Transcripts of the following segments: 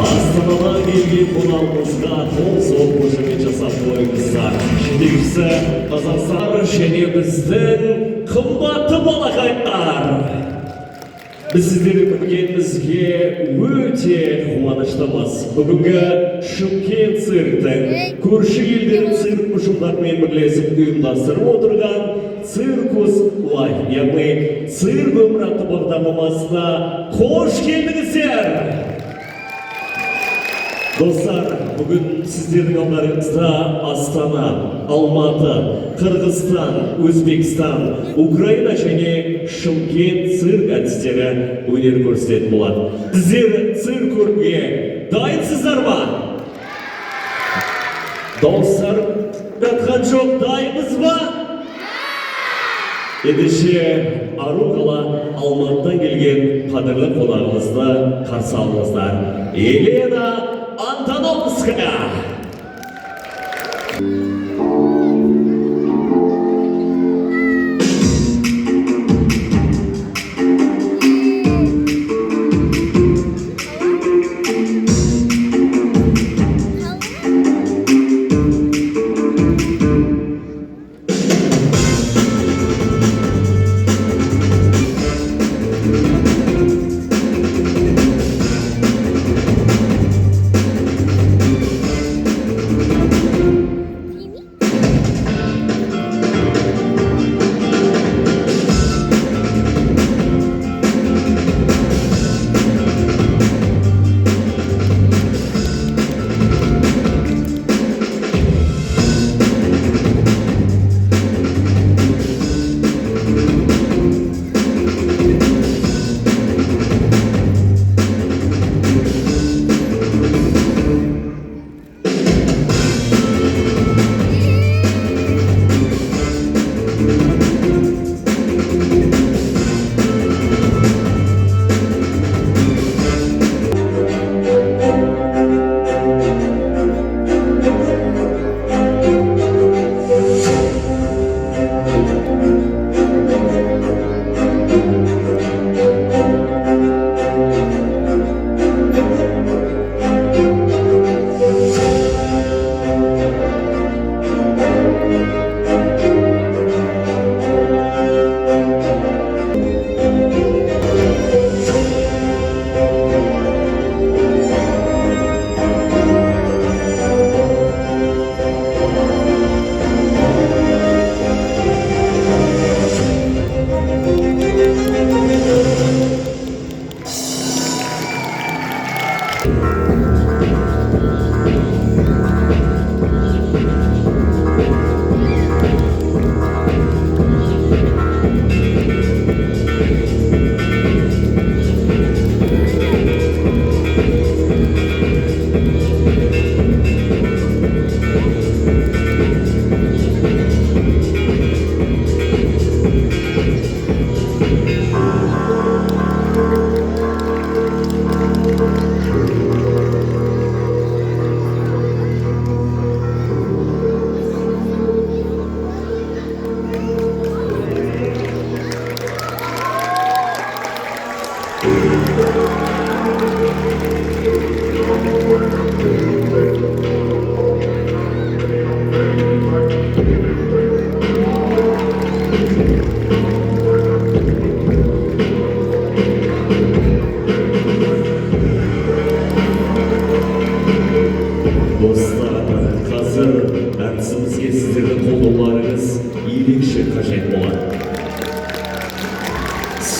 Астанадан келген қонағымызға қол соғып қошемет жасап қойыңыздар. Жетекшісі Қазақстан және біздің қымбатты балақайлар. Біз сіздерді күткенімізге өте қуаныштымыз. Бүгінгі Шымкент цирктің көрші елдердің цирк ұжымдарымен бірлесіп ұйымдастырып отырған Циркус Лайф, яғни цирк өмір атты бағдарламасына қош келдіңіздер. Достар, бүгін сіздердің алдарыңызда Астана, Алматы, Қырғызстан, Өзбекстан, Украина және Шымкент цирк әртістері өнер көрсететін болады. Сіздер цирк көруге дайынсыздар ма? Достар, жатқан жоқ, дайынбыз ба? Ендеше ару қала Алматыдан келген қадірлі қонағымызды қарсы алыңыздар. Елена Антоновская.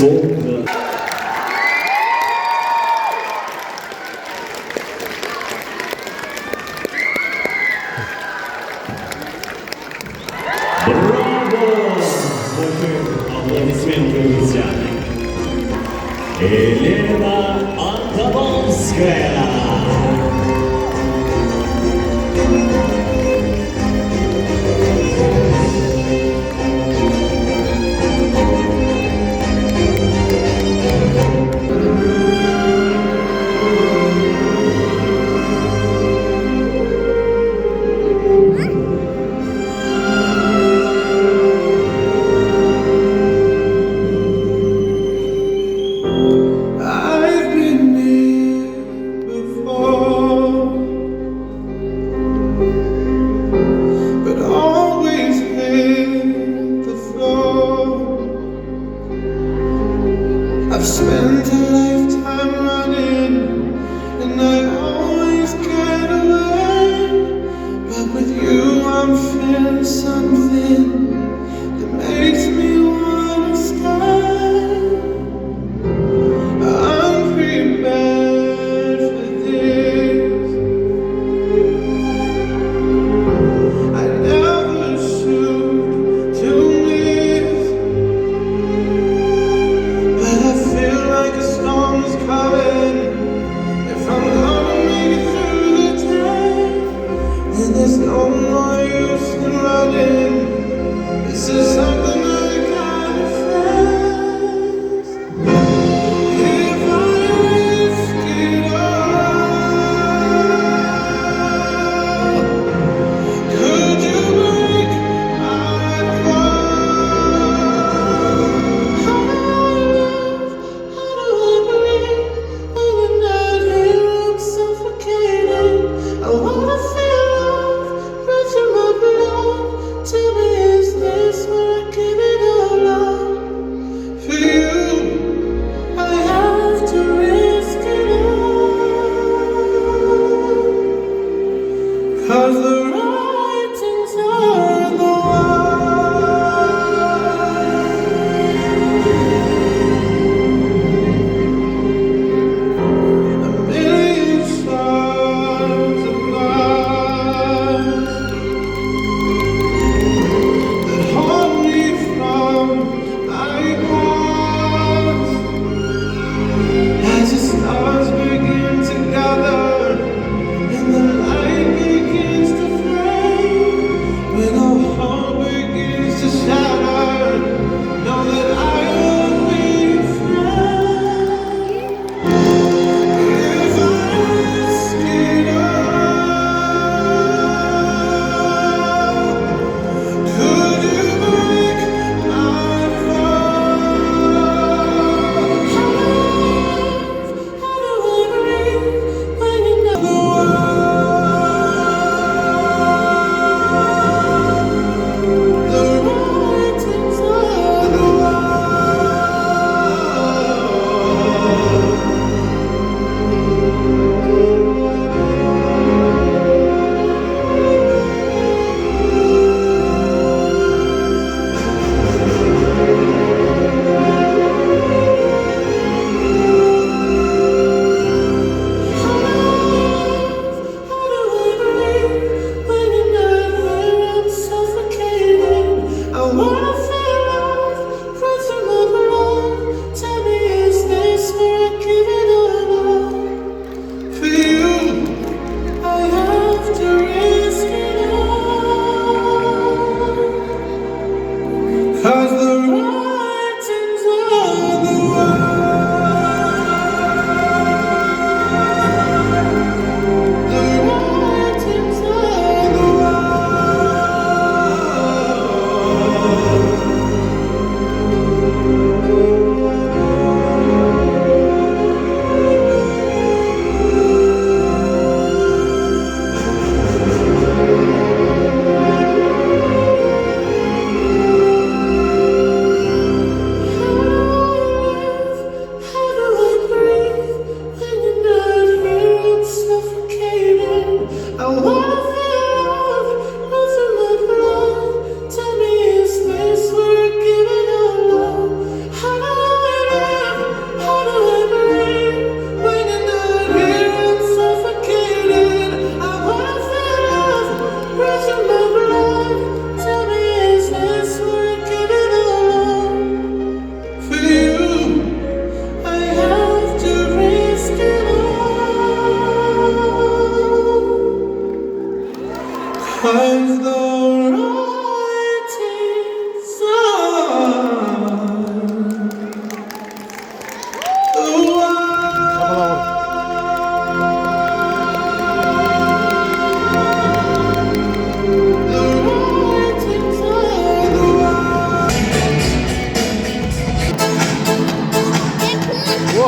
Sonra Браво! Больших аплодисментов, друзья. Елена Антоновская. I've been here before.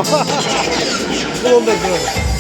Klonda klon.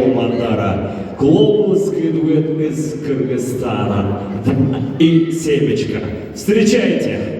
Мандара. Клоунский дуэт из Кыргызстана. И Семечка. Встречайте!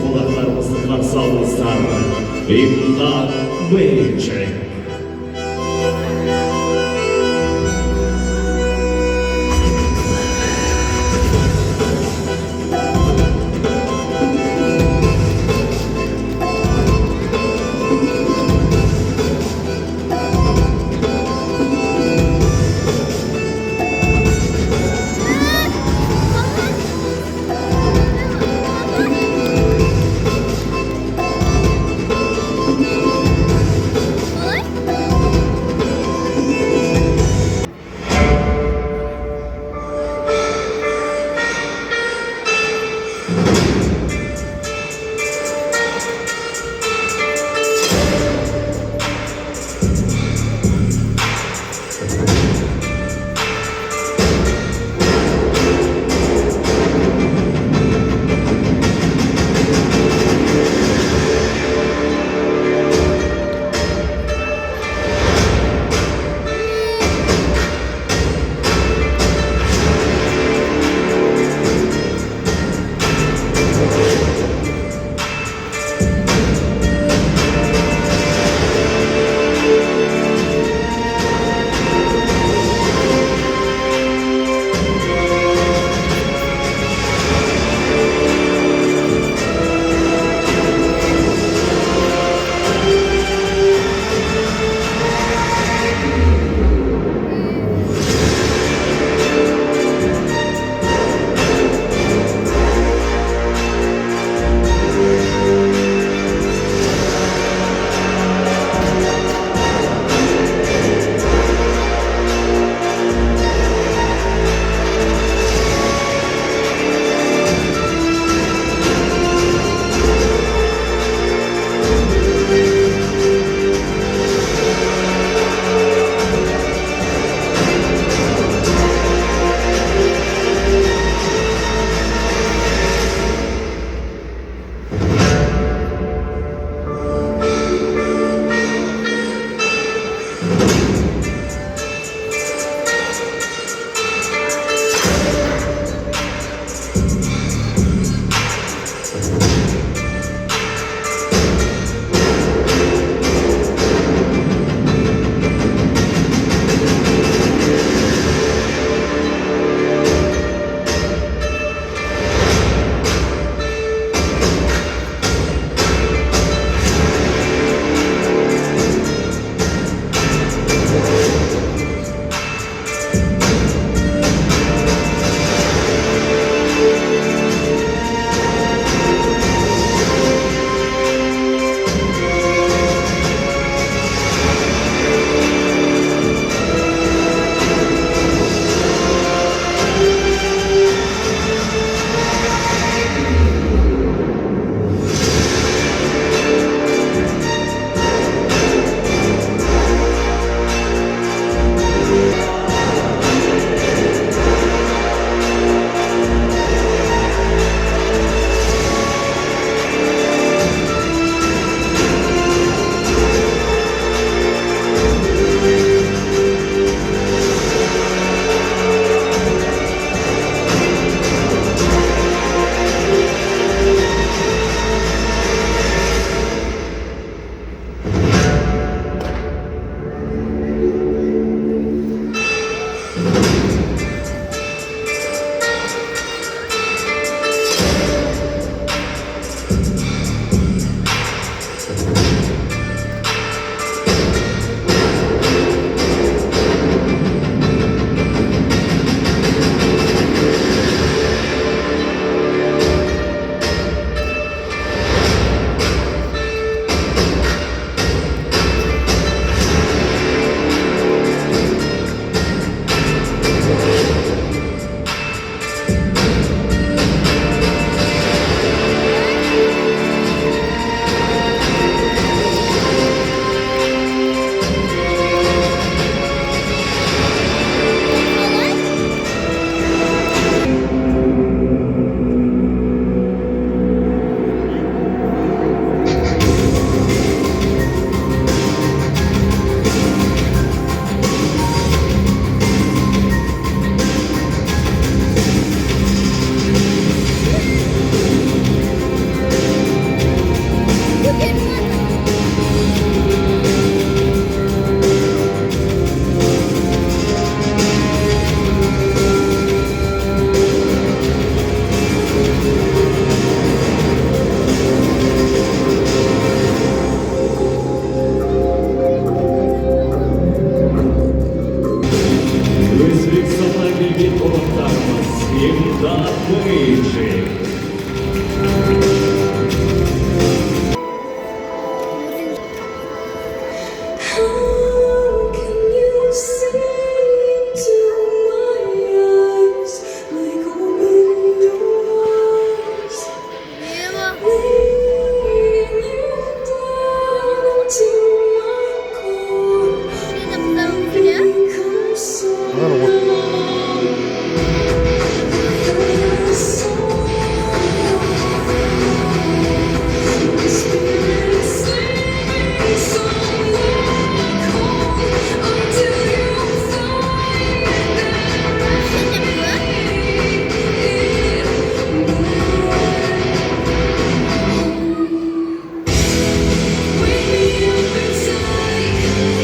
Kulaklarımızı kapsalımızdan İmdat Beyçek. What? How can you see into my eyes like open doors, leading you down to my core? Become so spirit sleeping somewhere cold until you find wake me up inside,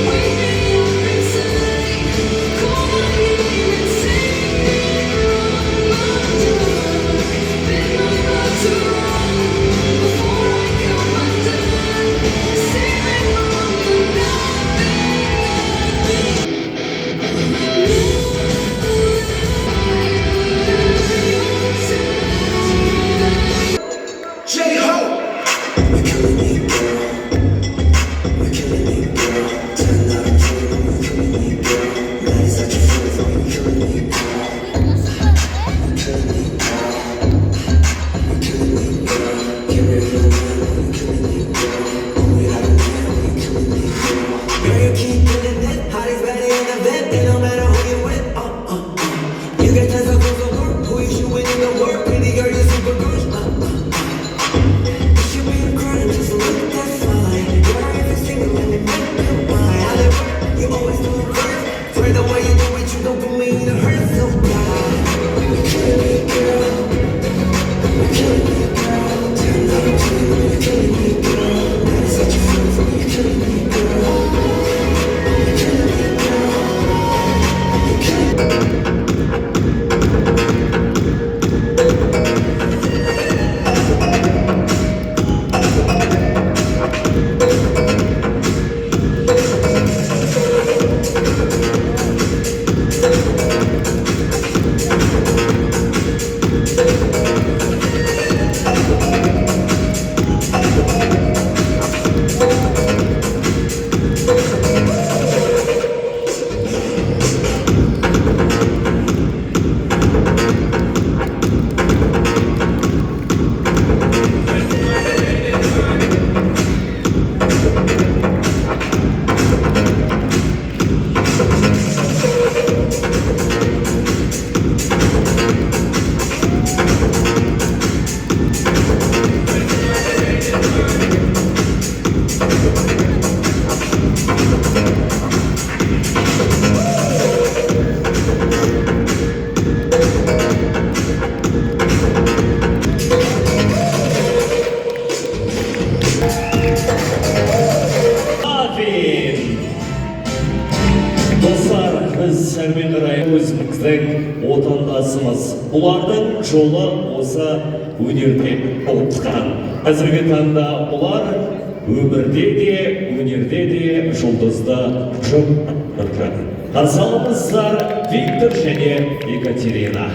wake me up inside, call my name and sing me from my door. Bend my love to run before I come undone. Save me from the J Ho. We're killing it, girl. We're killing it, girl. 10 out of 10, we're killing it, girl. That is such a fool, we're killing it, girl. We're killing it, girl. We're killing it, girl. Get rid of the man, we're killing it, girl. Oh, without a man, we're killing it, girl. Girl, you keep killing it. Hottest baddie in the vent. It don't matter who you with. You get tons of girls to work. Who you shooting in the work? Pretty girl, you super good. It should be a crime, just look that fine. You're every single when it make me wine. How they work, you always do it first. Swear the way you do it, you don't do me to hurt so bad. We're killing it, girl. We're killing it, girl. 10 out of 10, we're killing it, girl. That is such a fun for you, killing it, girl. We're killing it, girl. We're killing it. Aferin. Dostlar, biz Sәрмен Қарай өзіміздің отандасымыз. Бұлардың жолы осы өнерде болып тұрған. Қазіргі таңда бұлар өмірде де, өнерде де жұлдызды жұп жатыр. Қарсы алыңыздар Виктор және Екатерина.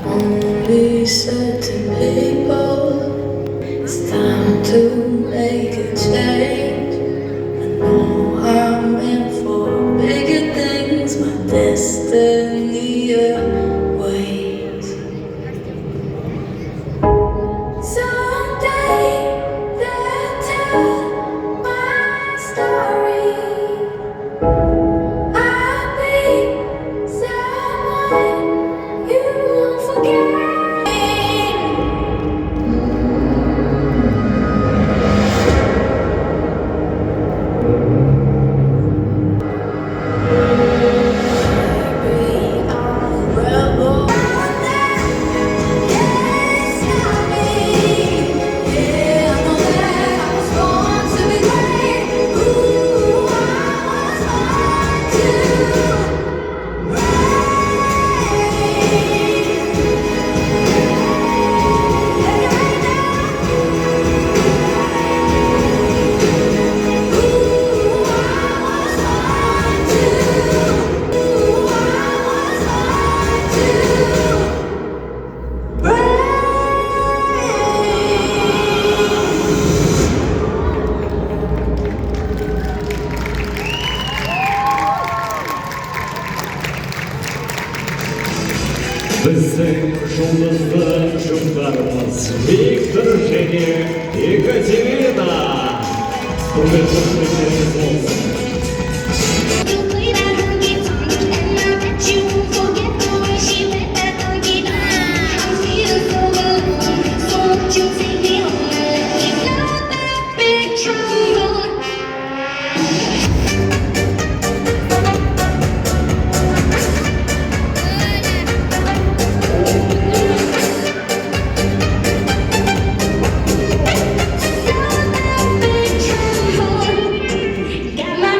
Only certain people, it's time to make a change. I know I'm in for bigger things, my destiny awaits. Someday they'll tell my story. I'll be someone you won't forget. Maybe I'm rebel. Біздің жұлдызды жұптарымыз Виктор және Екатерина. Құрметті қызметтеріңіз болсын. You play that honky tonk, and I bet you won't forget the way she let that honky tonk. I'm feeling so alone, so won't you take me home and let me blow that big trombone? Blow that big trombone. Got my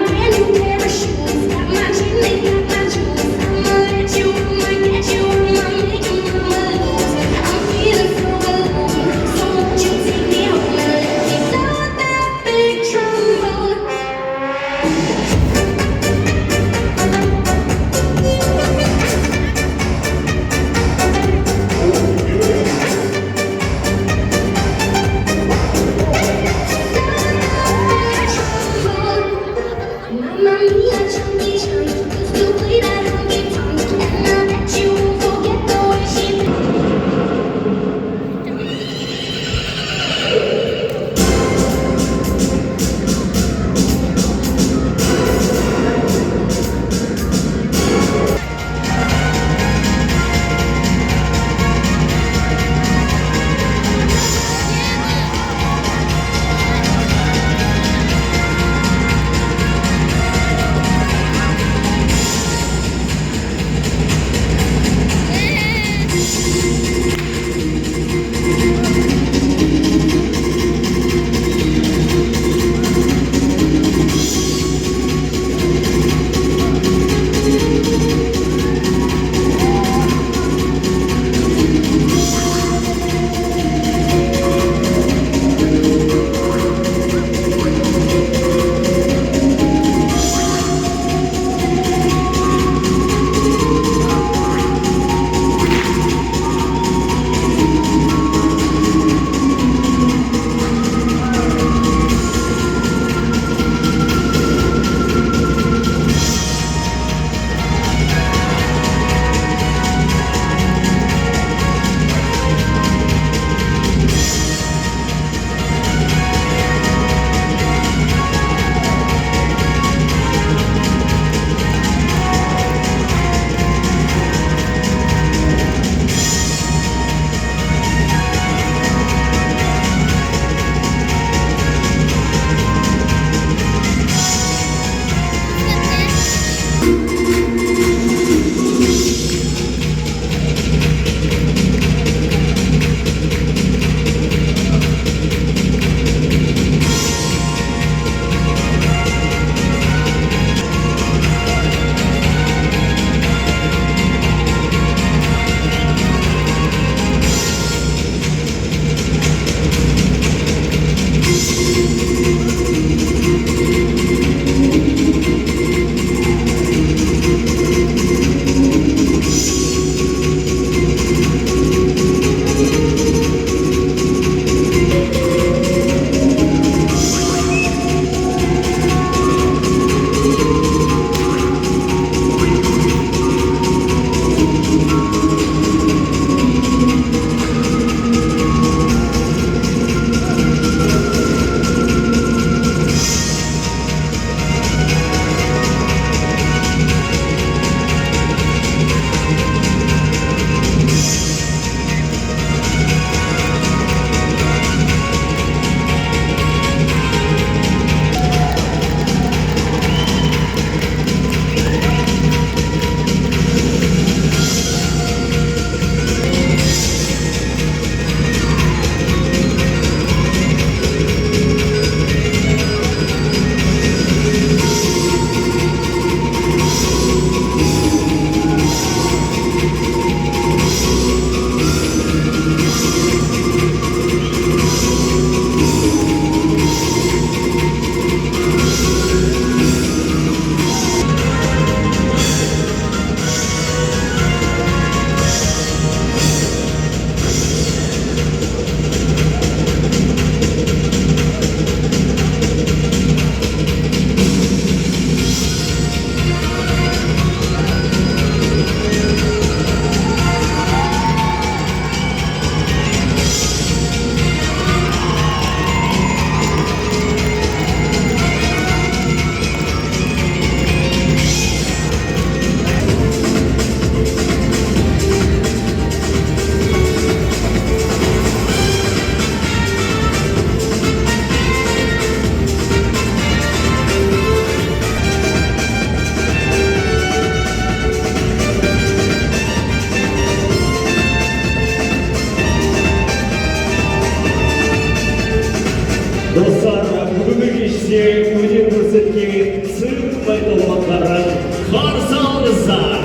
Достар, бүгінгі кеште өнер көрсеткен цирк байқаушыларын қарсы алыңыздар.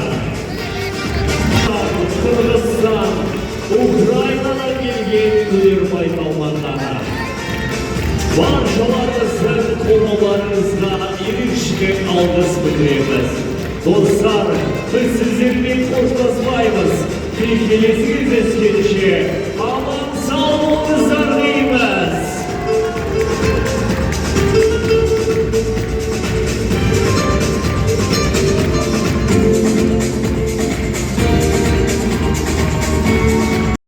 Қырғызстан, Украинадан келген өнер байқаушылары. Баршаларыңыздың қолдауларыңызға ерекше алғыс білдіреміз. Достар, біз сіздермен қоштаспаймыз. Келесі кездескенше